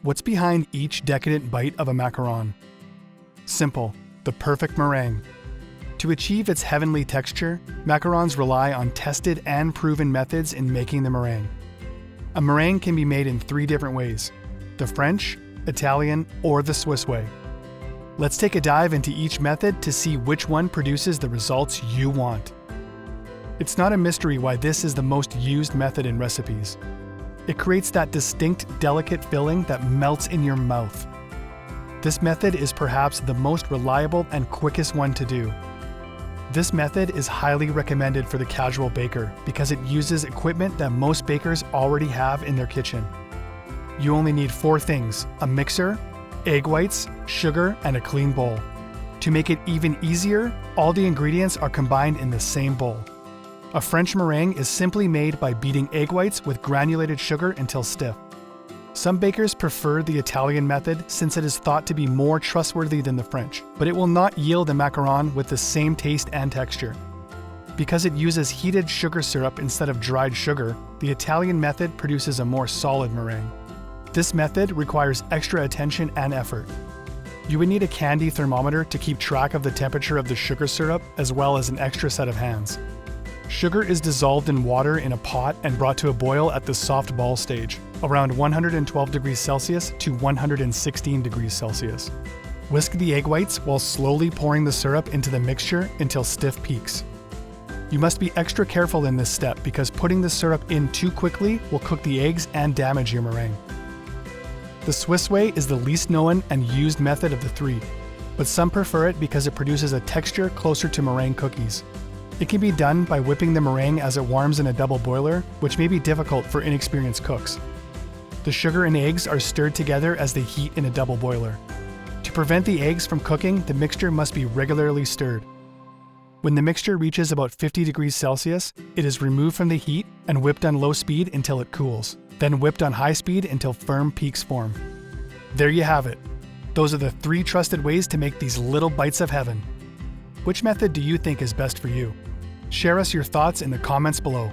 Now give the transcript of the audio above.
What's behind each decadent bite of a macaron? Simple, the perfect meringue. To achieve its heavenly texture, macarons rely on tested and proven methods in making the meringue. A meringue can be made in 3 different ways: the French, Italian, or the Swiss way. Let's take a dive into each method to see which one produces the results you want. It's not a mystery why this is the most used method in recipes. It creates that distinct, delicate filling that melts in your mouth. This method is perhaps the most reliable and quickest one to do. This method is highly recommended for the casual baker because it uses equipment that most bakers already have in their kitchen. You only need 4 things: a mixer, egg whites, sugar, and a clean bowl. To make it even easier, all the ingredients are combined in the same bowl. A French meringue is simply made by beating egg whites with granulated sugar until stiff. Some bakers prefer the Italian method since it is thought to be more trustworthy than the French, but it will not yield a macaron with the same taste and texture. Because it uses heated sugar syrup instead of dried sugar, the Italian method produces a more solid meringue. This method requires extra attention and effort. You would need a candy thermometer to keep track of the temperature of the sugar syrup, as well as an extra set of hands. Sugar is dissolved in water in a pot and brought to a boil at the soft ball stage, around 112 degrees Celsius to 116 degrees Celsius. Whisk the egg whites while slowly pouring the syrup into the mixture until stiff peaks. You must be extra careful in this step because putting the syrup in too quickly will cook the eggs and damage your meringue. The Swiss way is the least known and used method of the 3, but some prefer it because it produces a texture closer to meringue cookies. It can be done by whipping the meringue as it warms in a double boiler, which may be difficult for inexperienced cooks. The sugar and eggs are stirred together as they heat in a double boiler. To prevent the eggs from cooking, the mixture must be regularly stirred. When the mixture reaches about 50 degrees Celsius, it is removed from the heat and whipped on low speed until it cools, then whipped on high speed until firm peaks form. There you have it. Those are the 3 trusted ways to make these little bites of heaven. Which method do you think is best for you? Share us your thoughts in the comments below.